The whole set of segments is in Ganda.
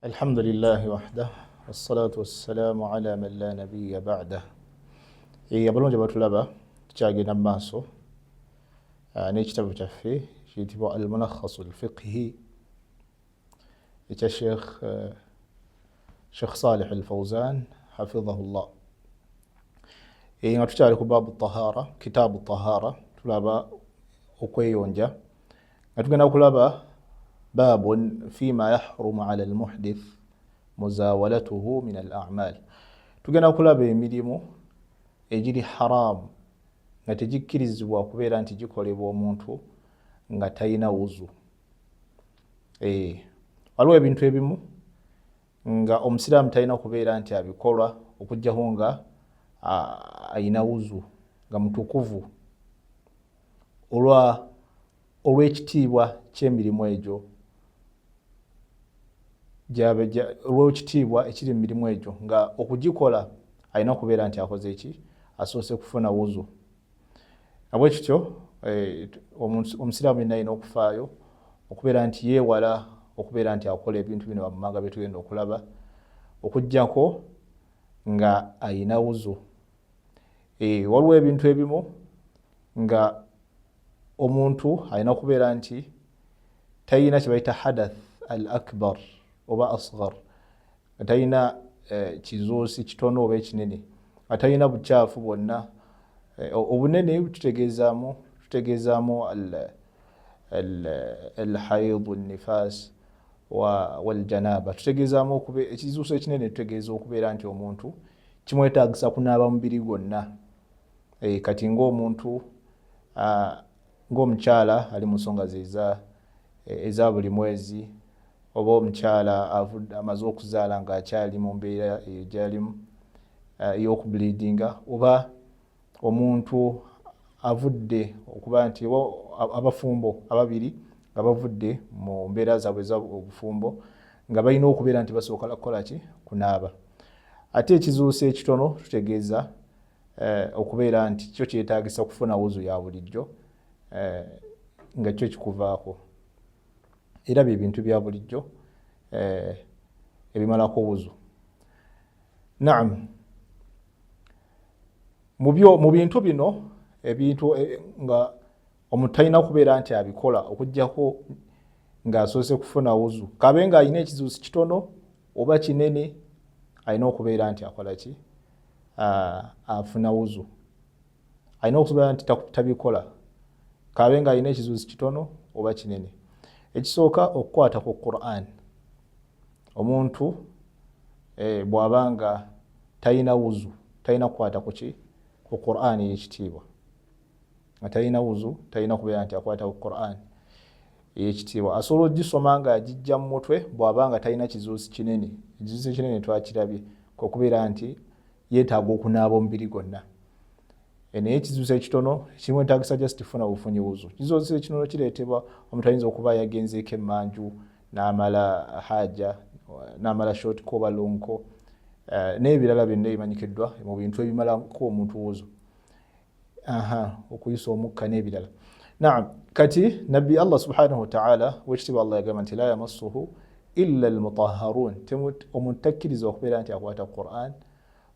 الحمد لله وحده والصلاة والسلام على من لا نبي بعده. Abalungi batulaba tukyagenda mu maaso n'ekitabo kyaffe kiyitibwa al-mulakhasu al-fiqhi ekya Sheikh Salih al-Fawzan hafidhahullah. Nga tukyali ku baabu tahara, kitaabu tahara, tulaba okweyonja nga tugenda kulaba baabun fima yahrumu ala al-muhdith muzawalatuhu min al-a'mal. Tugenda kulaba emirimu egiri haramu nga tegikkirizibwa kubeera nti gikolebwa omuntu nga talina wuzu. Waliwo ebintu ebimu nga omusiraamu talina kubeera nti abikola okugyaho nga ayina wuzu, nga mutukuvu olw'ekitiibwa ky'emirimu egyo, olw'ekitiibwa ekiri mu mirimu egyo, nga okugikola alina kubeera nti akoze eki, asoose kufuna wuzu. Nabwe kityo omusiraamu yenna alina okufaayo okubeera nti yeewala okubeera nti akola ebintu bino wammanga bye tugenda okulaba, okuggyako nga ayina wuzu. Waliwo ebintu ebimu nga omuntu alina kubeera nti talina kye bayita hadath al akbar oba asghar, nga talina kizuusi kitono oba ekinene, nga talina bukyafu bwonna. Obunene tutegeezaamu al-hayd, al-nifas wal-janaba. Tutegeezaamu ekizuuso ekinene, tutegeeza okubeera nti omuntu kimwetaagisa kunaaba mubiri gwonna. Kati ng'omuntu ng'omukyala ali mu nsonga ze eza buli mwezi, oba omukyala amaze okuzaala ng'akyali mu mbeera eyo gy'alimu ey'okubleedinga, oba omuntu avudde okuba nti abafumbo ababiri nga bavudde mu mbeera zaabwe ez'obufumbo nga balina okubeera nti basooka kukola ki? Kunaaba. Ate ekizuuso ekitono tutegeeza okubeera nti kyo kyetaagisa kufuna wuzu ya bulijjo, nga kyo kikuvaako. Era bye bintu bya bulijjo ebimalako wuzu. Naam, mu bintu bino, ebintu nga omuntu talina kubeera nti abikola okuggyako ng'asoose kufuna wuzu, kabe nga alina ekizuusi kitono oba kinene, alina okubeera nti akola ki? Afuna wuzu. Alina okubeera nti tabikola, kabe nga alina ekizuusi kitono oba kinene. Ekisooka okukwata ku Qur'an. Omuntu bw'aba nga talina wuzu, talina kukwata ku ki? Ku Qur'an ey'ekitiibwa. Nga talina wuzu, talina kubeera nti akwata ku Qur'an ey'ekitiibwa. Asobola ogisoma nga agiggya mu mutwe bw'aba nga talina kizuusi kinene. Ekizuusi ekinene twakirabye, okubeera nti yeetaaga okunaaba omubiri gwonna. Naye ekizuusi ekitono kimwetaagisa just funa bufunyi wuzu. Ekizuusi ekitono kireetebwa omuntu ayinza okuba yagenzeeko emmanju n'amala haja, n'amala short ko oba long ko, n'ebirala byonna ebimanyikiddwa mu bintu ebimalako omuntu wuzu, okuyisa omukka n'ebirala. Naam, kati nabbi Allah subhanahu wa ta'ala w'ekitiibwa Allah yagamba nti la yamassuhu illa al-mutahharun. Omuntu takkiriza okubeera nti akwata Qur'an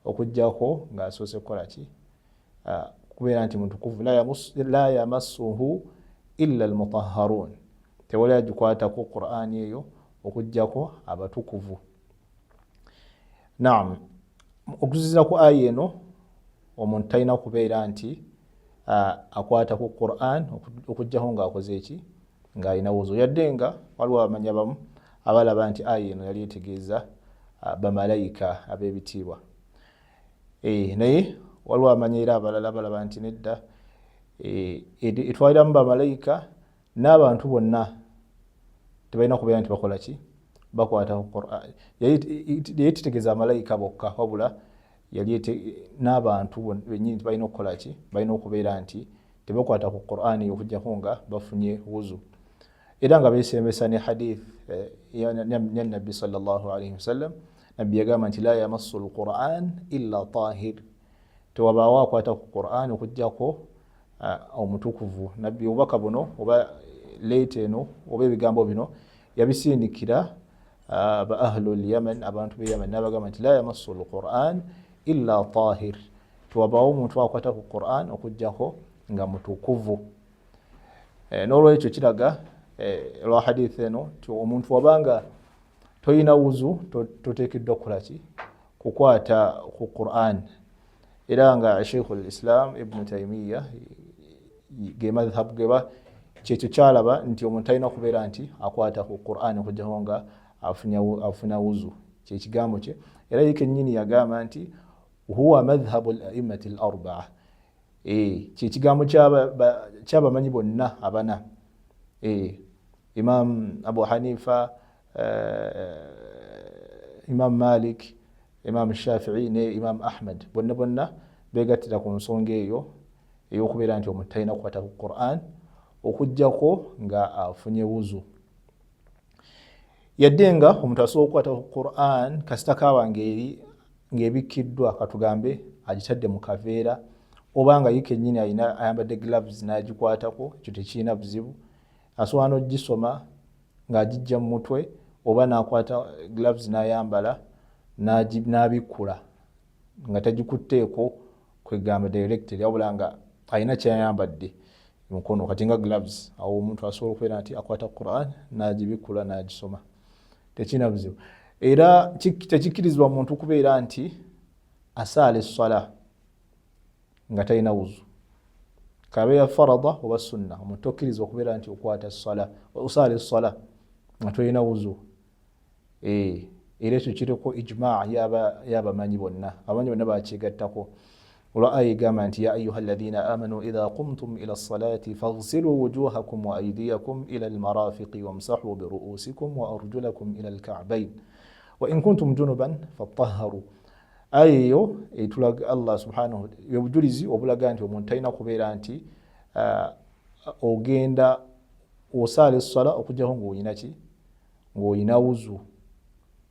okuggyako ng'asoose kukola ki? Kubeera nti mutukuvu. La yamassuhu illa al-mutahharun. Tewali agikwatako Qur'an eyo okuggyako abatukuvu. Naam, okuzizira ku aya eno, omuntu talina kubeera nti akwata ku Qur'an okuggyako ng'akoze eki? Ng'alina wuzu. Yadde nga waliwo abamanya bamu abalaba nti aya eno yali etegeeza bamalayika ab'ebitiibwa. Naye waliwo abamanya era abalala balaba nti nedda, etwaliramu bamalayika n'abantu bonna tebalina kubeera nti bakola ki? Bakwata ku Qur'an. Yali tetegeeza amalayika bokka, wabula yali n'abantu bennyini tebalina okukola ki? Balina okubeera nti tebakwata ku Qur'an okuggyako nga bafunye wuzu. Era nga beesembesa ne hadith ya nabbi sallallahu alayhi wasallam. Nabbi yagamba nti la yamassu al-Qur'an illa tahir. Tewabaawo akwata ku Qur'an okuggyako omutukuvu. Nabbi obubaka buno oba leeta eno oba ebigambo bino yabisindikira ahlu al-Yaman abantu be Yaman nabagamba nti la yamassu al-Qur'an illa tahir, tuwabawo omuntu akwata ku Qur'an okujjako nga mutukuvu. N'olwekyo kiraga lwa hadith eno ti omuntu wabanga toyina wuzu toteekeddwa kukolaki kukwata ku Qur'an. Era nga Sheikh al-Islam Ibn Taymiyyah ge madhhabu geba kyekyo kyalaba nti omuntu alina kubeera nti akwata ku Qur'an okujjako nga afuna wuzu, kyekigambo kye. Era ye kennyini yagamba nti huwa madhhabu al-a'immati al-arba'a, kyekigambo kyabamanyi bonna abana, Imam Abu Hanifa, Imam Malik, Imam Shafi'i ne Imam Ahmad bonna begattira ku nsonga eyo ey'okubeera nti omuntu alina kukwata ku Qur'an okujjako nga afunye wuzu. Yadde nga omuntu asobola okukwata ku Qur'an kasita kaaba ng'ebikkiddwa, katugambe agitadde mu kaveera, oba nga ye kennyini ayambadde gloves n'agikwatako, ekyo tekirina buzibu. Asobola n'ogisoma ng'agijja mu mutwe, oba n'akwata gloves n'ayambala n'abikkula nga tagikutteeko kwegamba directly, wabula nga alina kyayambadde mukono kati nga gloves. Awo omuntu asobola okubeera nti akwata Qur'an n'agibikkula n'agisoma, tekirina buzibu. Era tekikkirizibwa muntu kubeera nti asaala essala nga talina wuzu, kabe ya farada oba sunna. Omuntu tokkirizibwa okubeera nti osaala essala nga tolina wuzu. Era ekyo kiriko ijma' y'abamanyi bonna, abamanyi bonna bakyegattako. Olwa aya egamba nti ya ayyuha alladhina amanu idha qumtum ila as-salati faghsilu wujuhakum wa aydiyakum ila al-marafiqi wamsahu bi ru'usikum wa arjulakum ila al-ka'bayn wa in kuntum junuban fatahharu. Aya eyo etulaga Allah subhanahu obujulizi obulaga nti omuntu talina kubeera nti ogenda osaala essala okujjako ng'olina wuzu.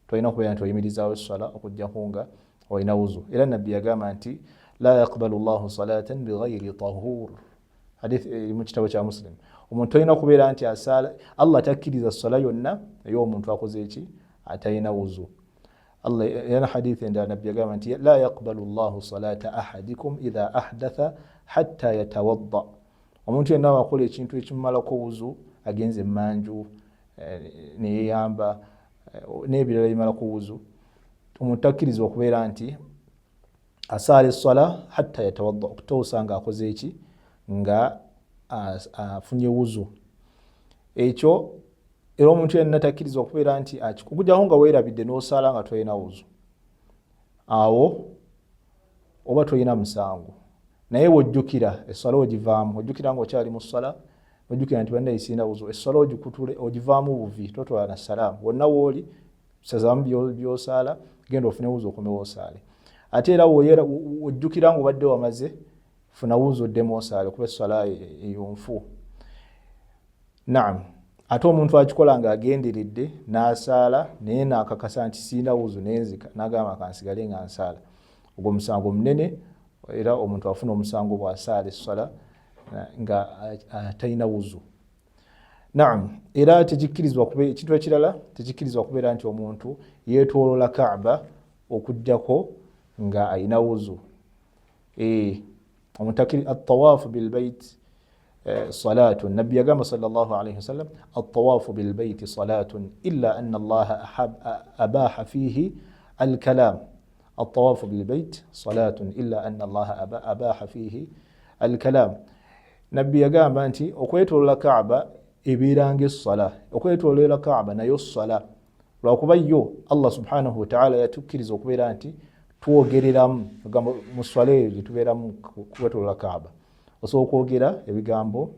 Tolina kubeera nti oyimirizaawo essala okujjako nga olina wuzu. Era nabbi yagamba nti la yaqbalu Allahu salatan bighayri tahur, hadith mu kitabo kya Muslim. Omuntu talina kubeera nti asaala, Allah takkiriza essala yonna ey'omuntu akoze eki atalina wuzu. Allah yana hadith endala nabbi yagamba nti la yaqbalu Allahu salata ahadikum idha ahdatha hatta yatawadda. Omuntu yenna wakola ekintu ekimumalako wuzu, agenze manju neyeyamba n'ebirala ebimalako wuzu, omuntu takkirizibwa okubeera nti asaala essala hatta yatawadda, okutuusa nga akoze eki nga afunye wuzu. Ekyo era omuntu yenna takkirizibwa okubeera nti okujjako nga weerabidde n'osaala nga tolina wuzu, awo oba tolina musango. Naye wojjukira essala ogivaamu, ojjukira ng'okyali mu ssala, ojjukira nti bannayye sirina wuzu, essala ogikutule ogivaamu buvi, totwala na salaamu. Wonna wooli sazaamu by'osaala, genda ofune wuzu okomewo osaale. Ate era ojjukira ng'obadde wamaze, funa wuzu oddemu osaale kuba essala eyonfu. Naam. Ate omuntu akikola ng'agenderedde n'asaala naye n'akakasa nti sirina wuzu nenzika n'agamba kansigale nga nsaala, ogwo musango munene, era omuntu afuna omusango bw'asaala essala nga talina wuzu. Naam. Era tekikkirizibwa kubeera ekintu ekirala, tekikkirizibwa kubeera nti omuntu yeetooloola Kaaba okujjako nga alina wuzu. Omuntu at-tawaafu bil bayt salatun. Nabbi yagamba sallallahu alayhi wasallam at-tawaafu bil bayti salatun illa anna Allaha abaha fihi al-kalam. At-tawaafu bil bayt salatun illa anna Allaha abaha fihi al-kalam. Nabbi yagamba nti okwetooloola Kaaba ebeeranga essala, okwetooloola Kaaba nayo ssala. Lwakuba yo Allah subhanahu wa ta'ala yatukkiriza okubeera nti twogereramu ebigambo mu ssala eyo gye tubeeramu kwetooloola Kaaba. Osobola okwogera ebigambo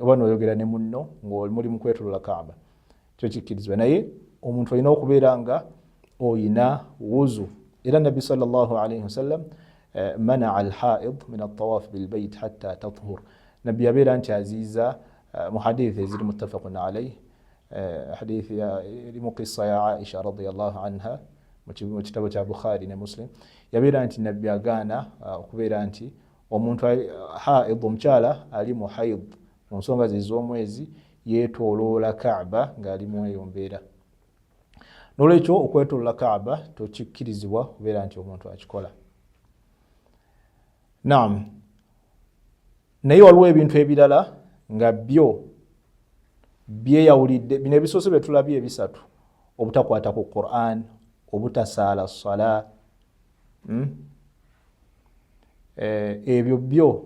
oba n'oyogera ne munno ng'oli mu kwetooloola Kaaba, kyo kikkirizibwa. Naye omuntu alina okubeera nga oyina wuzu. Era Nabbi sallallahu alayhi wasallam mana al-haid min at-tawaaf bil bayt hatta tathur. Nabbi yabeera nti aziiza mu hadith eziri muttafaqun alayhi, hadith erimu qissa ya Aisha radiyallahu anha mu kitabo kya Bukhari ne Muslim. Yabeera nti Nabbi agaana okubeera nti omuntu haid, omukyala ali mu haid mu nsonga ze ez'omwezi yeetooloola Kaaba ng'ali mu eyo mbeera. Nolwekyo okwetoolola Kaaba tokikkirizibwa kubeera nti omuntu akikola. Naam, naye waliwo ebintu ebirala nga byo byeyawulidde. Bino ebisoose bye tulabye ebisatu: obutakwata ku Qur'an, obutasaala ssala, ebyo byo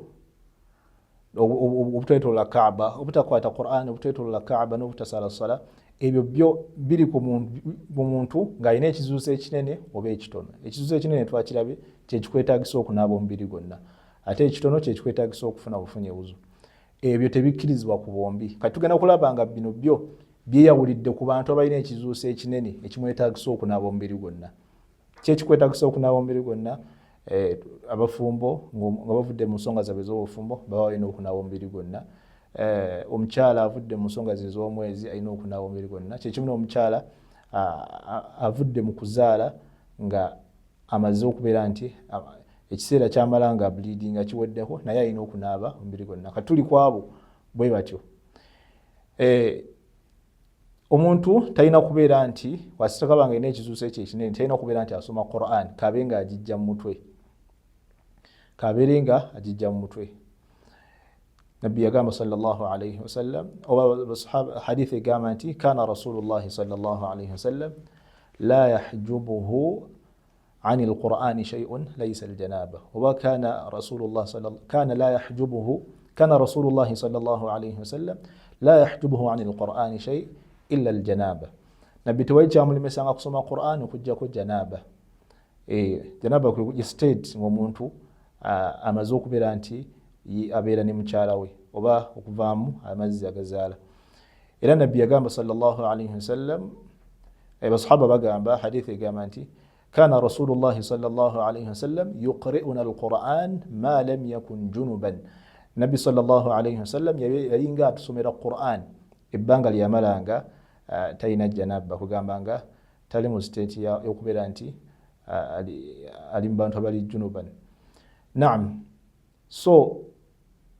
obutwetoolola Kaaba, obutakwata Qur'an, obutwetoolola Kaaba n'obutasaala ssala, ebyo byo biri ku muntu ng'alina ekizuuso ekinene oba ekitono. Ekizuuso ekinene twakirabye kyekikwetaagisa okunaaba omubiri gwonna, ate ekitono kyekikwetaagisa okufuna bufunye wuzu. Ebyo tebikkirizibwa ku bombi. Kati tugenda kulaba nga bino byo byeyawulidde ku bantu abalina ekizuuso ekinene ekimwetaagisa okunaaba omubiri gwonna. Kyekikwetaagisa okunaaba omubiri gwonna, abafumbo nga bavudde mu nsonga zaabwe ez'obufumbo baba balina okunaaba omubiri gwonna. Omukyala avudde mu nsonga ze ez'omwezi alina okunaaba omubiri gwonna. Kyekimu n'omukyala avudde mu kuzaala nga amaze okubeera nti ekiseera kyamala nga bleeding kiweddeko, naye alina okunaaba omubiri gwonna. Kati tuli ku abo bwe batyo. Omuntu talina kubeera nti wasitakaba nga alina ekizuuso ekyo ekinene, talina kubeera nti asoma Qur'an kabe nga agijja mu mutwe, kabeere nga agijja mu mutwe. Nabbi yagamba sallallahu alayhi wasallam, oba hadithi egamba nti kana rasulullahi sallallahu alayhi wasallam la yahjubuhu عن القرآن شيء ليس الجنابة. وكان رسول الله كان رسول الله صلى الله عليه وسلم لا يحجبه عن القرآن شيء إلا الجنابة. نبي توجه من مسanga kusoma Qur'an okujjako janaba. Janaba ku state ngomuntu amaze okubeera nti abeera ne mukyala we oba okuvaamu amazzi agazaala. Era nabbi yagamba sallallahu alayhi wasallam, basahaba bagamba hadithi egamba nti كان رسول الله صلى الله عليه وسلم يقرئنا القرآن ما لم يكن جنبا. نبي صلى الله عليه وسلم يلينغا tusomera Qur'an ebbanga lyamalanga talina janaba, kugamba nga tali mu state y'okubeera nti ali mu bantu abali junuban. Naam, so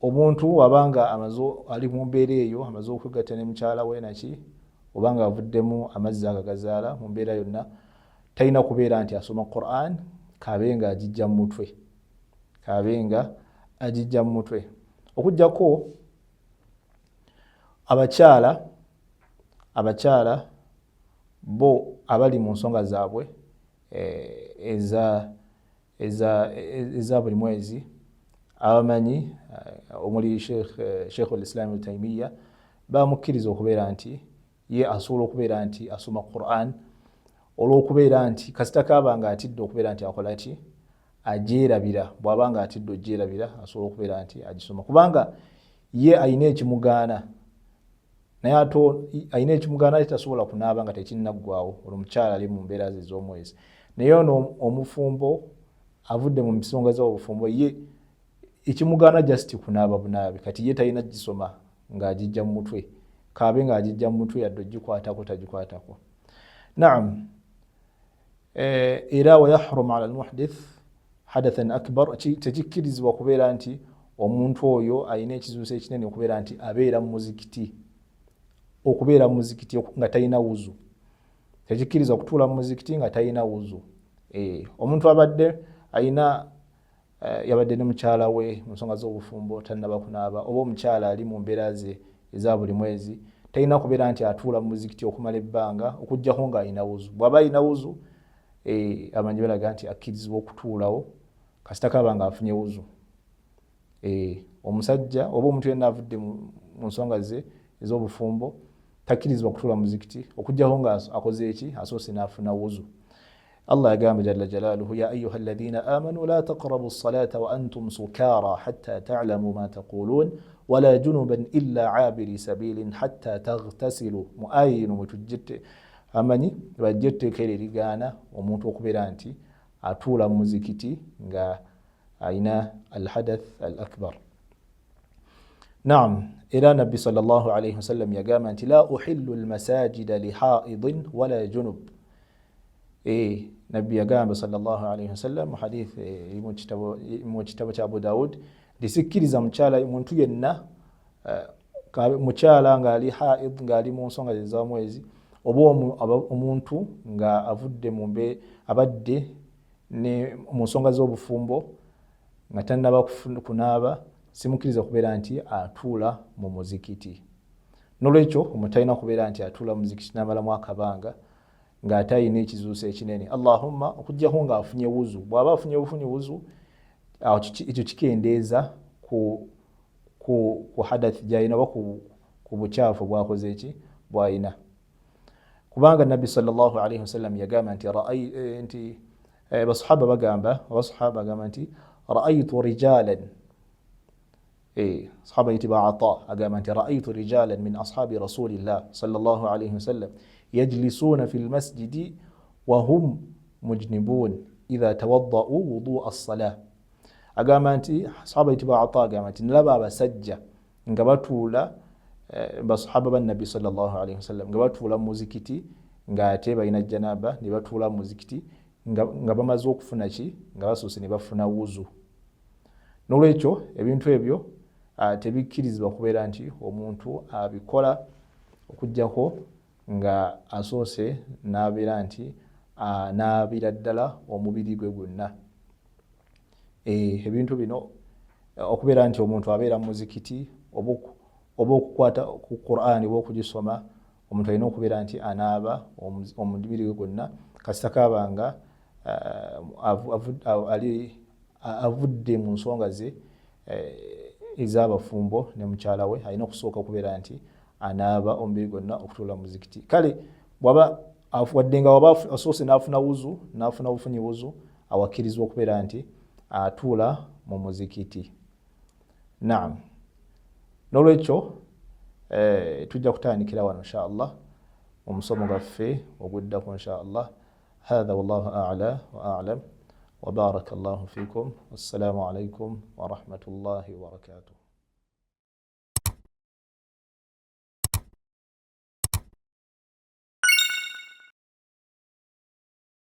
omuntu wabanga ali mu mbeera eyo amaze okugatta ne mukyala we naki obanga avuddemu amazzi agagazaala mu mbeera yonna, talina kubeera nti asoma Qur'an kabe nga agijja mu mutwe, kabe nga agijja mu mutwe. Okujjako abakyala bo abali mu nsonga zaabwe eza buli mwezi, abamanyi omuli Sheikh al-Islam Ibn Taymiyyah bamukkiriza okubeera nti ye asobola okubeera nti asoma Qur'an olw'okubeera nti kasita kaaba nga atidde okubeera nti akola ki, agyerabira. Bw'aba nga atidde ogyerabira asobola okubeera nti agisoma, kubanga ye ayina ekimugaana, naye ate ayina ekimugaana tasobola kunaaba nga tekinnaggwaawo. Olwo mukyala ali mu mbeera ze ez'omwezi. Naye ono omufumbo avudde mu nsonga z'obufumbo, ye ekimugaana just kunaaba bunaabi, kati ye talina gisoma ng'agijja mu mutwe, kaabe ng'agijja mu mutwe yadde ogikwatako tagikwatako. Naam. Era wayahrum ala almuhdith hadathan akbar, tekikkirizibwa kubeera nti omuntu oyo alina ekizuuso ekinene okubeera nti abeera mu muzikiti, okubeera mu muzikiti nga talina wuzu. Tekikkirizibwa kutuula mu muzikiti nga talina wuzu. Omuntu abadde yabadde ne mukyala we mu nsonga z'obufumbo tannaba kunaaba, oba omukyala ali mu mbeera ze eza buli mwezi, talina kubeera nti atuula mu muzikiti okumala ebbanga okujjako ng'alina wuzu. Bw'aba alina wuzu, amanyi balaga nti akkirizibwa okutuulawo kasita kaaba nga afunye wuzu. Omusajja oba omuntu yenna avudde mu nsonga ze ez'obufumbo takkirizibwa kutuula mu muzikiti okujjako nga akoze eki, asoose n'afuna wuzu. Allah yagamba jalla jalaaluhu, ya ayyuha alladhina amanu la taqrabu as-salata wa antum sukara hatta ta'lamu ma taqulun wala junuban illa abiri sabilin hatta taghtasilu. Mu aya eno mwe tujjette amanyi bajja etteeka erigaana omuntu okubeera nti atuula mu muzikiti nga alina alhadath al akbar. Naam, era nabbi sallallahu alayhi wasallam yagamba nti la uhillu almasajida lihaidin wala junub. Nabbi yagamba sallallahu alayhi wasallam mu hadith mu kitabo kya Abu Daud, lisikkiriza mukyala muntu yenna mukyala ng'ali haid ng'ali mu nsonga ze z'omwezi oba omuntu nga avudde abadde ne mu nsonga z'obufumbo nga tannaba kunaaba, simukiriza kubeera nti atuula mu muzikiti. Nolwekyo omuntu talina kubeera nti atuula mu muzikiti n'amalamu akabanga ng'ate ayina ekizuuso ekinene, Allahumma okuggyako ng'afunye wuzu. Bw'aba afunye wuzu, ekyo kikendeeza ku hadathi gy'alina oba ku bukyafu bw'akoze bw'alina. Kubanga Nabbi sallallahu alayhi wasallam yagamba nti abasahaba bagamba nti ra'aytu rijalan, sahaba yitibwa Ata agamba nti ra'aytu rijalan min ashabi rasulillah sallallahu alayhi wasallam yajlisuna fil masjidi wa hum mujnibun idha tawadda'u wudu'a as-salah. Agamba nti sahaba yitibwa Ata agamba nti nalaba abasajja nga batuula, basahaba ba Nabbi sallallahu alayhi wasallam nga batuula mu muzikiti ng'ate balina janaba, ne batuula mu muzikiti nga bamaze okufuna nga basoose ne bafuna wuzu. Nolwekyo ebintu ebyo tebikkirizibwa kubeera nti omuntu abikola okuggyako nga asoose n'abeera nti anaabira ddala omubiri gwe gwonna. Ebintu bino okubeera nti omuntu abeera mu muzikiti oba okukwata ku Qur'an oba okugisoma, omuntu alina okubeera nti anaaba omubiri gwe gwonna kasita kaabanga avudde mu nsonga ze ez'abafumbo ne mukyala we, alina okusooka okubeera nti anaaba omubiri gwonna okutuula mu muzikiti. Kale bw'aba wadde nga waba asoose n'afuna bufunyi wuzu, awakkirizibwa okubeera nti atuula mu muzikiti. Naam. Nolwekyo tujja kutandikira wano insha Allah omusomo gwaffe oguddako insha Allah. هذا والله أعلى وأعلم وبارك الله فيكم والسلام عليكم ورحمة الله وبركاته.